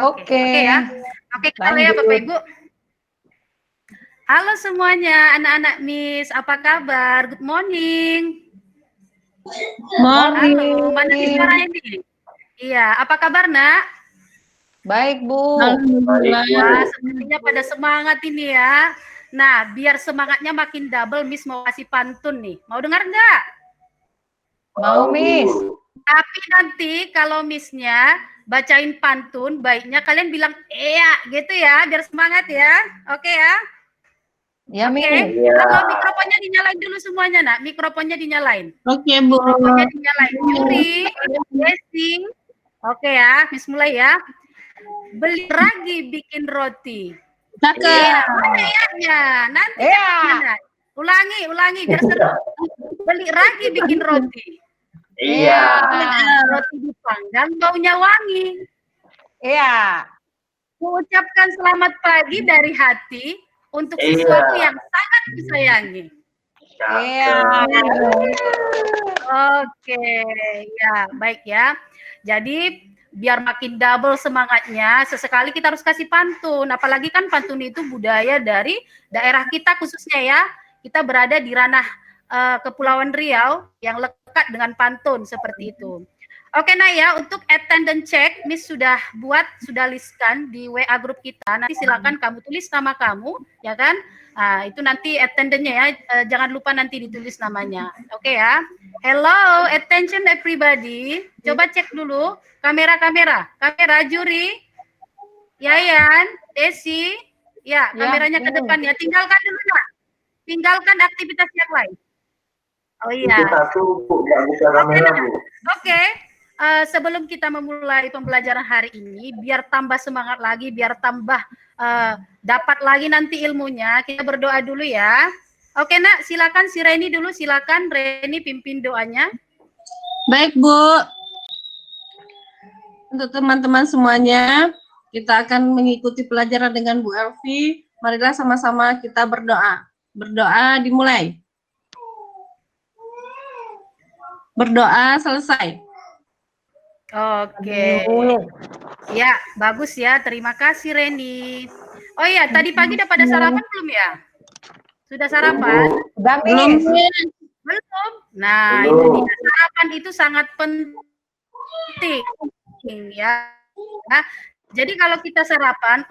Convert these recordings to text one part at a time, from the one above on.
Oke ya. Oke, kita mulai ya Bapak Ibu. Halo semuanya, anak-anak Miss, apa kabar? Good morning. Morning. Halo, mana suara ini? Iya, apa kabar Nak? Baik Bu. Wah, sepertinya pada semangat ini ya. Nah, biar semangatnya makin double, Miss mau kasih pantun nih. Mau dengar nggak? Mau Miss. Tapi nanti kalau Missnya bacain pantun, baiknya kalian bilang iya gitu ya, biar semangat ya. Oke ya? Ya Oke. Miss. Kalau mikrofonnya dinyalain dulu semuanya, Nak. Mikrofonnya dinyalain. Oke Bu. Mikrofonnya dinyalain. Yuri, Blessing. Oke ya, Miss mulai ya. Beli ragi bikin roti. Cakep. Iya, mana ya? Nanti mana? Ulangi biar seru. Beli ragi bikin roti. Iya. Roti dipanggang baunya wangi. Iya. Mengucapkan selamat pagi dari hati untuk sesuatu yang sangat disayangi. Iya. Oke, ya baik ya. Jadi biar makin double semangatnya, sesekali kita harus kasih pantun. Apalagi kan pantun itu budaya dari daerah kita khususnya ya. Kita berada di ranah Kepulauan Riau yang lekat dengan pantun seperti itu. Oke Naya, untuk attendance check, Miss sudah listkan di WA grup kita. Nanti silakan kamu tulis nama kamu, ya kan? Nah, itu nanti attendance-nya ya. Jangan lupa nanti ditulis namanya. Oke ya. Hello, attention everybody. Coba cek dulu kamera juri. Yayan, Desi. Ya, kameranya ke depan ya. Tinggalkan dulu, Nak. Tinggalkan aktivitas yang lain. Oh iya. Buka kamera, Bu. Oke. Sebelum kita memulai pembelajaran hari ini, biar tambah semangat lagi, biar tambah dapat lagi nanti ilmunya, kita berdoa dulu ya. Oke Nak, silakan si Reni dulu, silakan Reni pimpin doanya. Baik Bu. Untuk teman-teman semuanya, kita akan mengikuti pelajaran dengan Bu Elvi. Marilah sama-sama kita berdoa. Berdoa dimulai. Berdoa selesai. Oke. Ya, bagus ya. Terima kasih Reni. Oh iya, tadi pagi udah pada sarapan belum ya? Sudah sarapan? Belum. Belum. Nah, itu dia. Sarapan itu sangat penting ya. Nah, jadi kalau kita sarapan,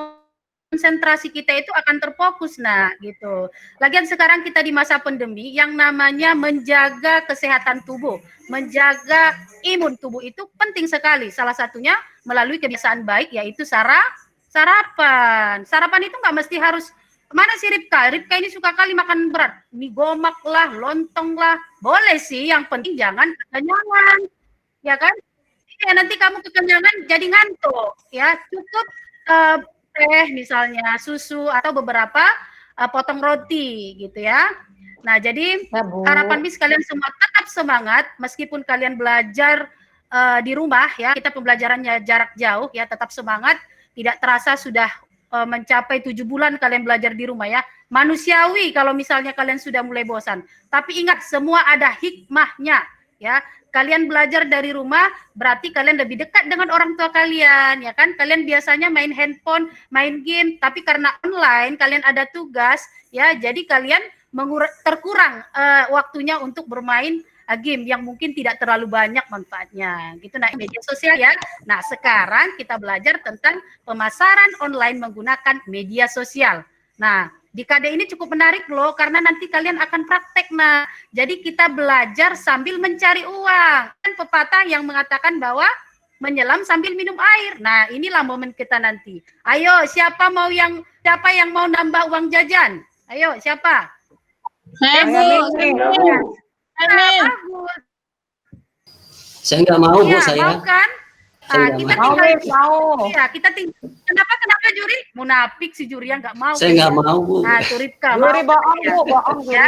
konsentrasi kita itu akan terfokus, nah gitu. Lagian sekarang kita di masa pandemi yang namanya menjaga kesehatan tubuh, menjaga imun tubuh itu penting sekali. Salah satunya melalui kebiasaan baik yaitu sarapan. Sarapan itu nggak mesti harus mana sih Ripka? Ripka ini suka kali makan berat, mie gomak lah, lontong lah, boleh sih. Yang penting jangan kekenyangan, ya kan? Ya nanti kamu kekenyangan jadi ngantuk, ya cukup teh misalnya, susu atau beberapa potong roti gitu ya. Nah, jadi harapan Miss kalian semua tetap semangat meskipun kalian belajar di rumah ya. Kita pembelajarannya jarak jauh ya, tetap semangat. Tidak terasa sudah mencapai 7 bulan kalian belajar di rumah ya. Manusiawi kalau misalnya kalian sudah mulai bosan. Tapi ingat semua ada hikmahnya ya. Kalian belajar dari rumah, berarti kalian lebih dekat dengan orang tua kalian, ya kan? Kalian biasanya main handphone, main game, tapi karena online, kalian ada tugas, ya, jadi kalian terkurang waktunya untuk bermain game yang mungkin tidak terlalu banyak manfaatnya. Gitu, nah, media sosial ya. Nah, sekarang kita belajar tentang pemasaran online menggunakan media sosial. Nah, di KD ini cukup menarik loh, karena nanti kalian akan praktek. Nah, jadi kita belajar sambil mencari uang. Kan pepatah yang mengatakan bahwa menyelam sambil minum air. Nah, inilah momen kita nanti. Ayo, siapa yang mau nambah uang jajan? Ayo, siapa? Saya Bu. Saya nggak mau Bu, saya. Mau kan? Nah, kita tinggal ya, kita tinggal. Kenapa juri? Munafik si juri yang nggak mau. Saya nggak mau Bu. Nah, Turipka. Juri bohong Bu, bohong ya.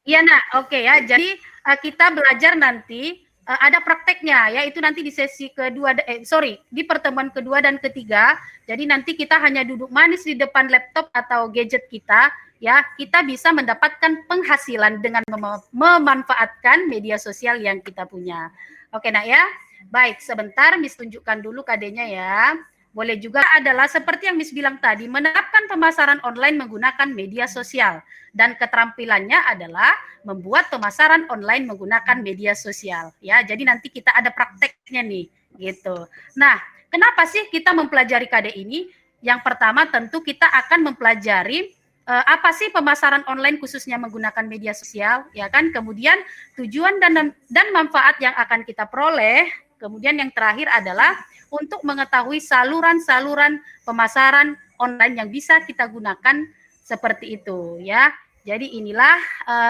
Iya nak, oke ya. Jadi kita belajar nanti ada prakteknya ya. Itu nanti di sesi kedua, di pertemuan kedua dan ketiga. Jadi nanti kita hanya duduk manis di depan laptop atau gadget kita. Ya, kita bisa mendapatkan penghasilan dengan memanfaatkan media sosial yang kita punya. Oke nak ya. Baik, sebentar Miss tunjukkan dulu KD-nya ya. Boleh juga adalah seperti yang Miss bilang tadi, menerapkan pemasaran online menggunakan media sosial. Dan keterampilannya adalah membuat pemasaran online menggunakan media sosial. Ya, jadi nanti kita ada prakteknya nih, gitu. Nah, kenapa sih kita mempelajari KD ini? Yang pertama tentu kita akan mempelajari apa sih pemasaran online khususnya menggunakan media sosial, ya kan? Kemudian tujuan dan manfaat yang akan kita peroleh. Kemudian yang terakhir adalah untuk mengetahui saluran-saluran pemasaran online yang bisa kita gunakan seperti itu, ya. Jadi inilah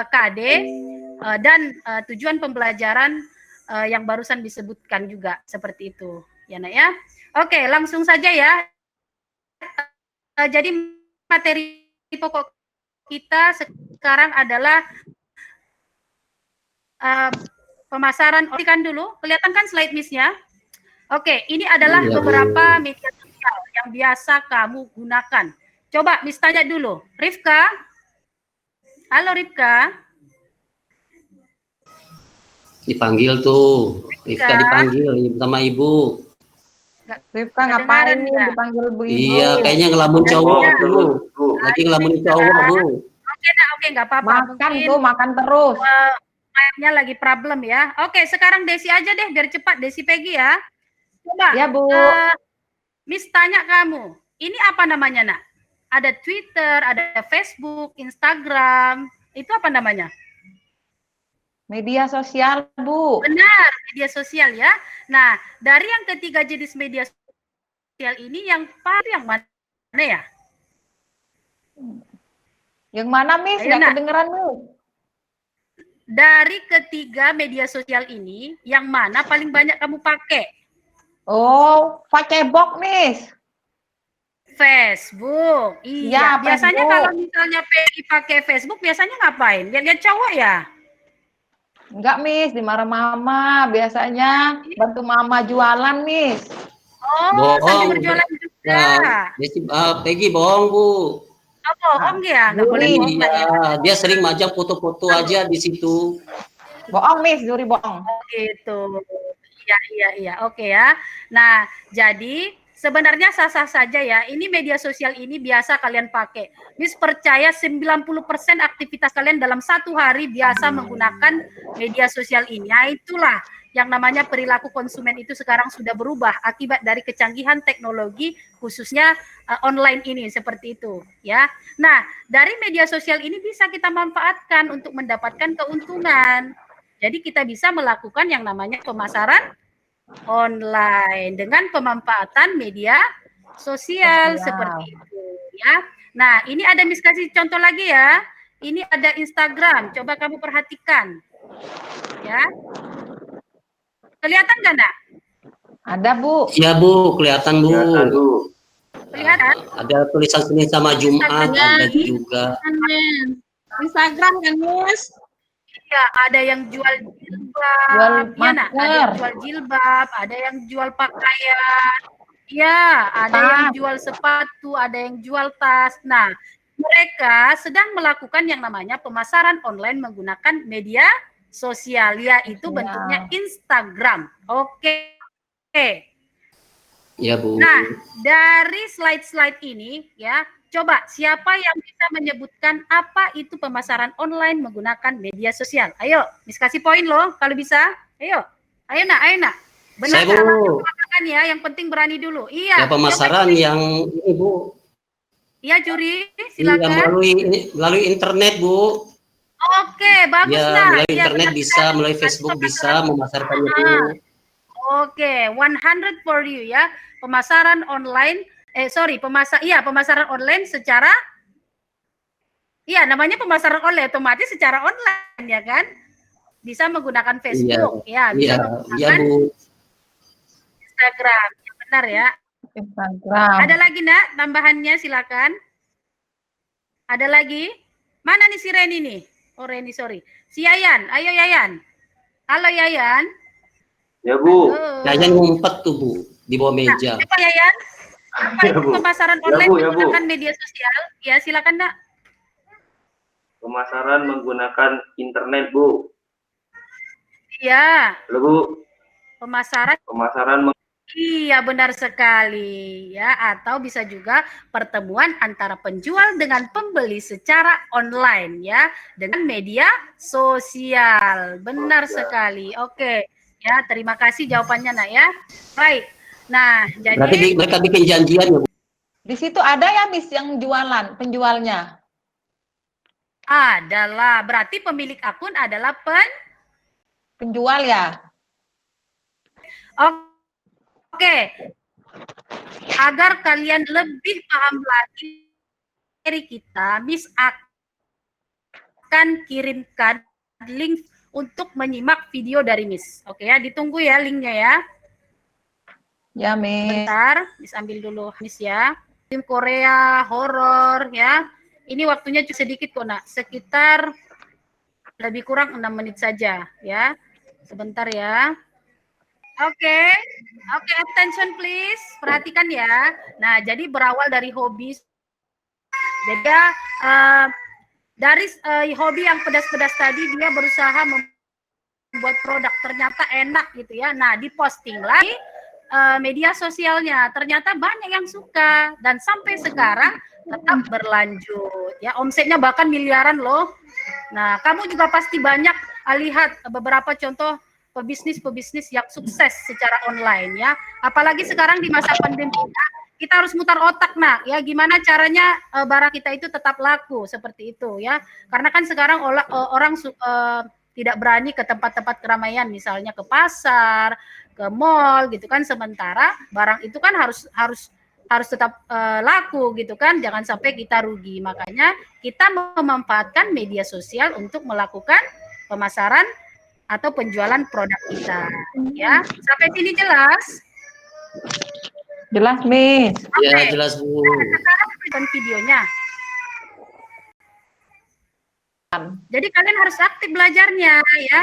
KD dan tujuan pembelajaran yang barusan disebutkan juga seperti itu, ya Nak ya. Oke, langsung saja ya. Jadi materi pokok kita sekarang adalah pemasaran. Kan dulu, kelihatan kan slide Miss-nya? Oke, ini adalah beberapa media sosial yang biasa kamu gunakan. Coba Miss tanya dulu, Rifka. Halo Rifka. Dipanggil tuh, Rifka dipanggil sama ibu. Rifka ngapain nih dipanggil bu ibu? Iya, kayaknya ngelamun cowok tuh. Lagi ngelamun cowok bu. Oke, nggak apa-apa. Makan tuh, makan terus. Mic-nya lagi problem ya. Oke, sekarang Desi aja deh biar cepat. Desi Peggy ya. Coba. Ya bu. Miss tanya kamu, ini apa namanya nak? Ada Twitter, ada Facebook, Instagram. Itu apa namanya? Media sosial bu. Benar, media sosial ya. Nah, dari yang ketiga jenis media sosial ini yang mana ya? Yang mana Miss? Nggak kedengeran Miss. Dari ketiga media sosial ini, yang mana paling banyak kamu pakai? Oh, Facebook Miss. Facebook. Iya, ya, biasanya Facebook. kalau misalnya Peggy pakai Facebook, biasanya ngapain? Lihat-lihat cowok ya? Enggak Miss, dimarah mama. Biasanya bantu mama jualan Miss. Oh, sambil berjualan juga. Peggy bohong bu. Oh, bohong ya? Nggak boleh bohong Iya, ya? dia sering majang foto-foto aja di situ. Bohong Miss, Juri bohong. Oh, gitu. Iya. Oke ya. Nah, jadi sebenarnya sah-sah saja ya. Ini media sosial ini biasa kalian pakai. Miss percaya 90% aktivitas kalian dalam satu hari biasa menggunakan media sosial ini. Nah, itulah yang namanya perilaku konsumen itu sekarang sudah berubah akibat dari kecanggihan teknologi khususnya online ini seperti itu ya. Nah, dari media sosial ini bisa kita manfaatkan untuk mendapatkan keuntungan. Jadi kita bisa melakukan yang namanya pemasaran online dengan pemanfaatan media sosial seperti itu ya. Nah, ini ada Miss kasih contoh lagi ya. Ini ada Instagram. Coba kamu perhatikan. Ya. Kelihatan nggak, Nak? Ada, Bu. Iya, Bu. Kelihatan, Bu. Kelihatan? Ada tulisan Senin sama Jumat, ada juga. Instagram kan, Miss? Ya, ada yang jual jilbab, ya nak, ada yang jual jilbab, ada yang jual pakaian, ya, ada yang jual sepatu, ada yang jual tas. Nah, mereka sedang melakukan yang namanya pemasaran online menggunakan media sosial, yaitu bentuknya Instagram. Oke. Ya, Bu. Nah, dari slide-slide ini, ya, coba siapa yang bisa menyebutkan apa itu pemasaran online menggunakan media sosial? Ayo, Miss kasih poin loh kalau bisa. Ayo nak. Benar kan ya, yang penting berani dulu. Iya. Ya, pemasaran yang ini, Bu. Iya, Juri, silakan. Ya, melalui internet, Bu. Oke, bagus ya, nah. Melalui internet bisa, melalui Facebook bisa memasarkannya, Bu. Oke, 100 for you ya. Pemasaran online pemasaran online secara namanya pemasaran online otomatis secara online ya kan? Bisa menggunakan Facebook bisa menggunakan Bu. Instagram. Ya, benar ya. Instagram. Ada lagi nak tambahannya silakan. Ada lagi? Mana nih si Reni nih? Oh Reni sorry. Si Yayan, ayo Yayan. Halo Yayan. Ya Bu. Yayan ngumpet tuh Bu di bawah meja. Siapa Yayan? Apa itu pemasaran online menggunakan media sosial? Ya, silakan, Nak. Pemasaran menggunakan internet, Bu. Iya. Halo, Bu. Pemasaran. Iya, benar sekali ya, atau bisa juga pertemuan antara penjual dengan pembeli secara online ya, dengan media sosial. Benar sekali. Oke. Ya, terima kasih jawabannya, Nak ya. Baik. Nah, Berarti jadi mereka bikin janjian ya, Bu? Di situ ada ya, Miss, yang jualan, penjualnya? adalah berarti pemilik akun adalah Penjual ya? Oke. Agar kalian lebih paham lagi dari kita, Miss akan kirimkan link untuk menyimak video dari Miss. Oke ya, ditunggu ya linknya ya. Ya, Miss. Bentar, Miss ambil dulu Miss ya. Film Korea, horor ya. Ini waktunya sedikit kok, Nak. Sekitar lebih kurang 6 menit saja ya. Sebentar ya. Oke, attention please. Perhatikan ya. Nah, jadi berawal dari hobi. Jadi dari hobi yang pedas-pedas tadi, dia berusaha membuat produk, ternyata enak gitu ya. Nah, diposting lagi media sosialnya, ternyata banyak yang suka dan sampai sekarang tetap berlanjut ya. Omsetnya bahkan miliaran loh. Nah, kamu juga pasti banyak lihat beberapa contoh pebisnis yang sukses secara online ya. Apalagi sekarang di masa pandemi kita harus mutar otak, Nak, ya gimana caranya barang kita itu tetap laku seperti itu ya. Karena kan sekarang orang tidak berani ke tempat-tempat keramaian, misalnya ke pasar, ke mall gitu kan, sementara barang itu kan harus tetap laku gitu kan, jangan sampai kita rugi. Makanya kita memanfaatkan media sosial untuk melakukan pemasaran atau penjualan produk kita ya. Sampai sini jelas? Jelas, Miss. Ya, jelas, Bu. Sekarang berikan videonya. Jadi kalian harus aktif belajarnya ya.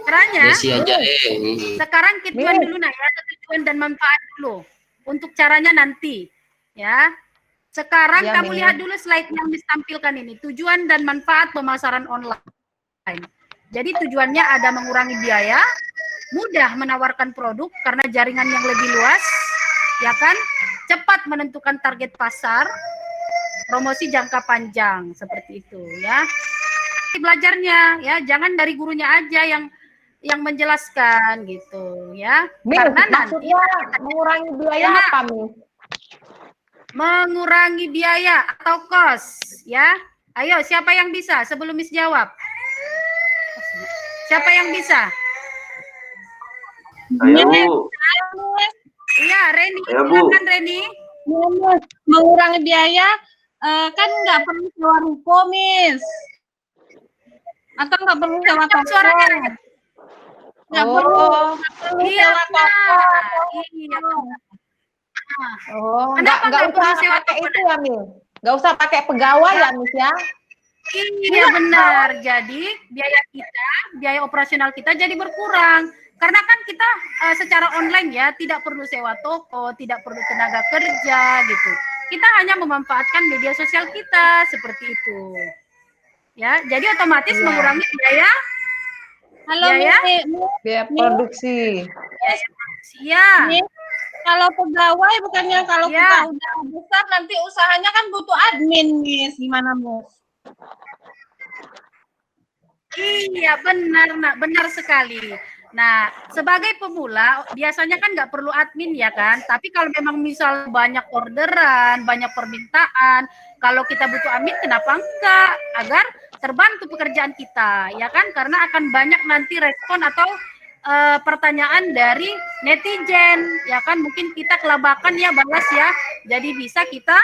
Caranya sekarang tujuan dulu, Nah ya, tujuan dan manfaat dulu untuk caranya nanti ya. Sekarang Ya, kamu lihat dulu slide yang ditampilkan ini, tujuan dan manfaat pemasaran online. Jadi tujuannya ada mengurangi biaya, mudah menawarkan produk karena jaringan yang lebih luas, ya kan? Cepat menentukan target pasar, promosi jangka panjang seperti itu ya. Belajarnya ya, jangan dari gurunya aja yang menjelaskan gitu ya. Miss, Karena maksudnya nanti mengurangi biaya ya, apa, Miss? mengurangi biaya atau cost ya. Ayo, siapa yang bisa sebelum Miss jawab? Siapa yang bisa? Ayo, Bu. Iya, Reni. Silakan, Reni. Mengurangi biaya kan nggak perlu sewa ruko, Miss. Atau nggak perlu sewa toko. Suaranya. Nggak perlu Iya, sewa toko. Iya. Oh, Kenapa nggak perlu usah sewa pakai toko? itu ya, Miss? Nggak usah pakai pegawai ya, Miss ya? Iya benar. Jadi biaya operasional kita jadi berkurang. Karena kan kita secara online ya, tidak perlu sewa toko, tidak perlu tenaga kerja gitu. Kita hanya memanfaatkan media sosial kita seperti itu. Ya, jadi otomatis mengurangi biaya. Halo, biaya, biaya produksi. Iya. Kalau pegawai bukannya kalau Ya. kita udah besar nanti usahanya kan butuh admin, Miss. Gimana, Miss? Iya benar, Nak, benar sekali. Nah, sebagai pemula biasanya kan nggak perlu admin ya kan, tapi kalau memang misal banyak orderan, banyak permintaan, kalau kita butuh admin kenapa enggak, agar terbantu pekerjaan kita ya kan, karena akan banyak nanti respon atau pertanyaan dari netizen ya kan, mungkin kita kelabakan ya balas ya, jadi bisa kita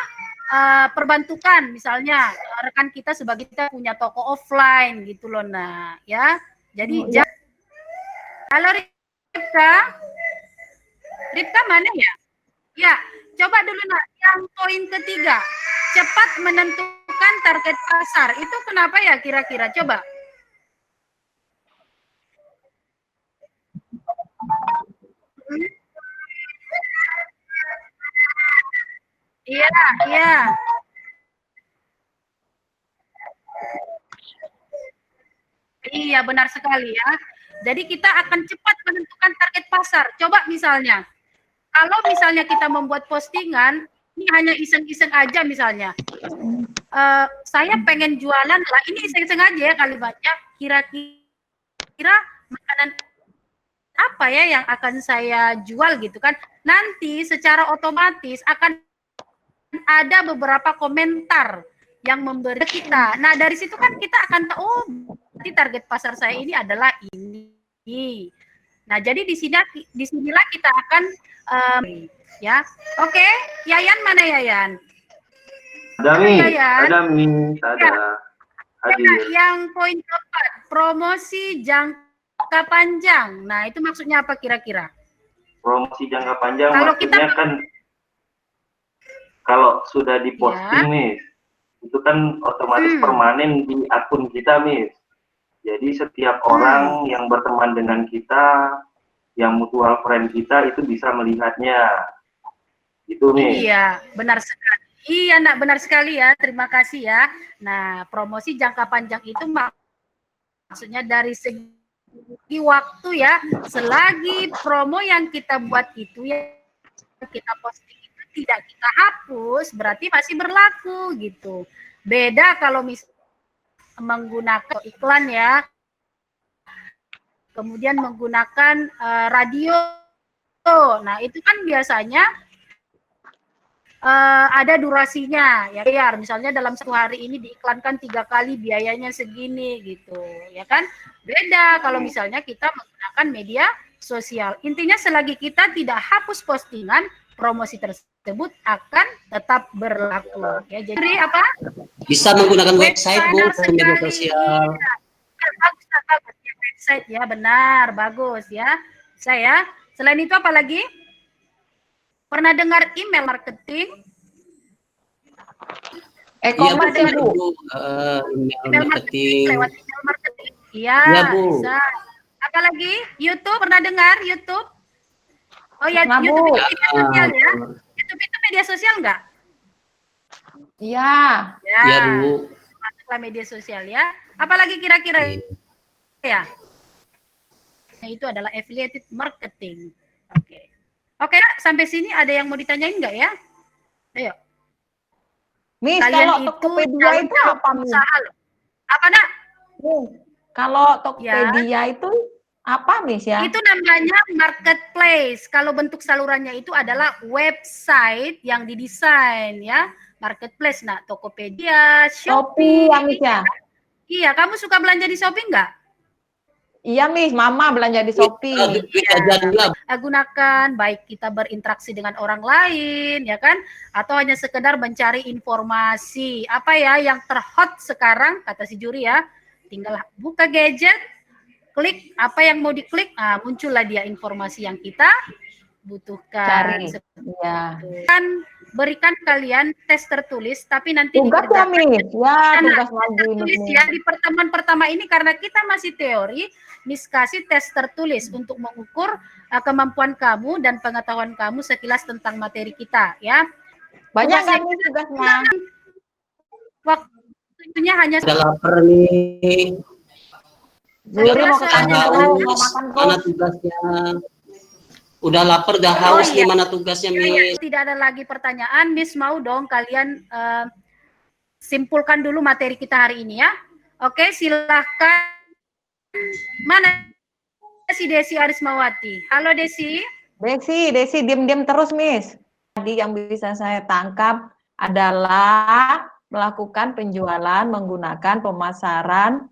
perbantukan, misalnya rekan kita sebagai kita punya toko offline gitu loh, nah ya. Jadi halo Ripka mana ya? Ya, coba dulu Nak, yang poin ketiga, cepat menentukan target pasar. Itu kenapa ya kira-kira? Coba. Iya, iya. Iya, benar sekali ya. Jadi kita akan cepat menentukan target pasar. Coba misalnya, kalau misalnya kita membuat postingan, ini hanya iseng-iseng aja misalnya. Saya pengen jualan lah, ini iseng-iseng aja ya kalimatnya. Kira-kira makanan apa ya yang akan saya jual gitu kan. Nanti secara otomatis akan ada beberapa komentar yang memberi kita. Nah, dari situ kan kita akan tahu, oh, berarti target pasar saya ini adalah ini. Nah, jadi disinilah kita akan ya. Oke, Yayan mana Yayan? Ada Mi, Yayan. ada Mi, ada. Hadir. Yang poin keempat, promosi jangka panjang. Nah, itu maksudnya apa kira-kira? Promosi jangka panjang Kalau maksudnya kita kan kalau sudah diposting nih, itu kan otomatis permanen di akun kita, Miss. Jadi setiap orang yang berteman dengan kita, yang mutual friend kita itu bisa melihatnya. Itu, Miss. Iya, benar sekali. Iya, nak benar sekali ya. Terima kasih ya. Nah, promosi jangka panjang itu maksudnya dari segi waktu ya. Selagi promo yang kita buat itu ya kita posting itu tidak kita hapus, berarti masih berlaku gitu. Beda kalau menggunakan iklan ya. Kemudian menggunakan radio. Nah, itu kan biasanya ada durasinya ya, biar misalnya dalam satu hari ini diiklankan 3 kali biayanya segini gitu ya kan. Beda kalau misalnya kita menggunakan media sosial. Intinya selagi kita tidak hapus postingan, promosi tersebut akan tetap berlaku ya. Jadi apa? Bisa menggunakan website Bu, media sosial. Bagus ya, website ya, benar, bagus ya. Saya selain itu apa lagi? Pernah dengar email marketing? E-commerce Iya, Bu. Email marketing. Lewat email marketing. Iya, Iya, Bu. bisa. Apalagi YouTube, pernah dengar YouTube? Oh ya, Pernah, YouTube Bu. itu media sosial ya? YouTube itu media sosial enggak? Iya. Ya, Iya, Bu. masuklah media sosial ya. Apalagi kira-kira ya? Nah, itu adalah affiliated marketing. Oke. Oke, sampai sini ada yang mau ditanyain enggak ya? Ayo. Miss, Kalian kalau itu Tokopedia itu apa, Miss? usaha loh. Apa nak? Kalau Tokopedia itu apa, Miss ya? Itu namanya marketplace. Kalau bentuk salurannya itu adalah website yang didesain ya. Marketplace. Nah, Tokopedia, Shopee ya, Miss ya? Iya, kamu suka belanja di Shopee enggak? Iya, Miss. Mama belanja di Shopee. Gunakan baik kita berinteraksi dengan orang lain ya kan, atau hanya sekedar mencari informasi apa ya yang terhot sekarang kata si juri ya. Tinggal buka gadget, klik apa yang mau diklik, muncullah dia informasi yang kita butuhkan. Cari. Iya. Kan berikan kalian tes tertulis, tapi nanti Tugas ya, dikerjakan Miss. Ya, tugas lagi tertulis ini. ya di pertemuan pertama ini karena kita masih teori, Miss kasih tes tertulis untuk mengukur kemampuan kamu dan pengetahuan kamu sekilas tentang materi kita ya. Banyak nggak Miss tugasnya? Waktunya hanya Udah lapar nih. Juri mau ke kantin dulu, mau Haus. makan Mana terus. tugasnya? Udah lapar, udah haus nih, mana tugasnya, Miss? Tidak ada lagi pertanyaan, Miss mau dong kalian simpulkan dulu materi kita hari ini ya. Oke, silahkan. Mana si Desi Arismawati? Halo Desi. Desi, diam-diam terus, Miss. Tadi yang bisa saya tangkap adalah melakukan penjualan menggunakan pemasaran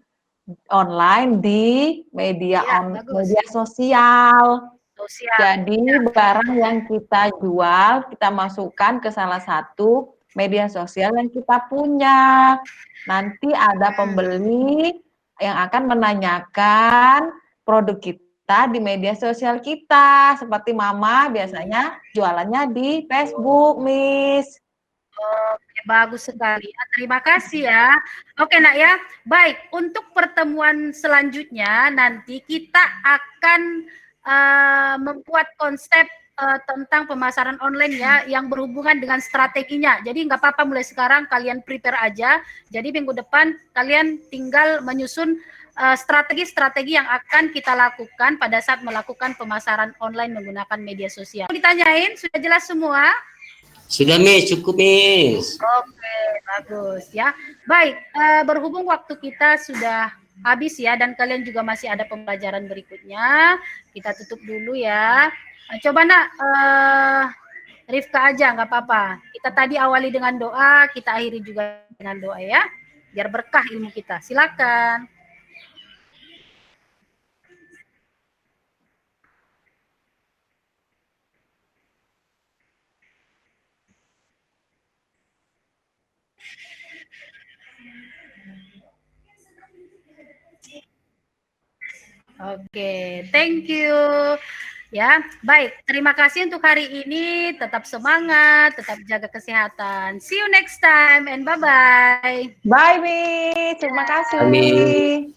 online di media media sosial. Jadi barang yang kita jual, kita masukkan ke salah satu media sosial yang kita punya. Nanti ada pembeli yang akan menanyakan produk kita di media sosial kita. Seperti Mama biasanya jualannya di Facebook, Miss. Oke, bagus sekali. Terima kasih ya. Oke, Nak ya. Baik, untuk pertemuan selanjutnya nanti kita akan membuat konsep tentang pemasaran online ya yang berhubungan dengan strateginya. Jadi nggak apa-apa mulai sekarang kalian prepare aja. Jadi minggu depan kalian tinggal menyusun strategi-strategi yang akan kita lakukan pada saat melakukan pemasaran online menggunakan media sosial. Ditanyain, sudah jelas semua? Sudah Miss, cukup Miss. Oke, bagus ya. Baik, berhubung waktu kita sudah habis ya, dan kalian juga masih ada pembelajaran berikutnya, kita tutup dulu ya. Coba nak, Rifka aja, nggak apa-apa. Kita tadi awali dengan doa, kita akhiri juga dengan doa ya, biar berkah ilmu kita. Silakan. Oke, thank you. Ya, baik. Terima kasih untuk hari ini. Tetap semangat, tetap jaga kesehatan. See you next time and bye-bye. Bye, Miss. Terima kasih. Amin.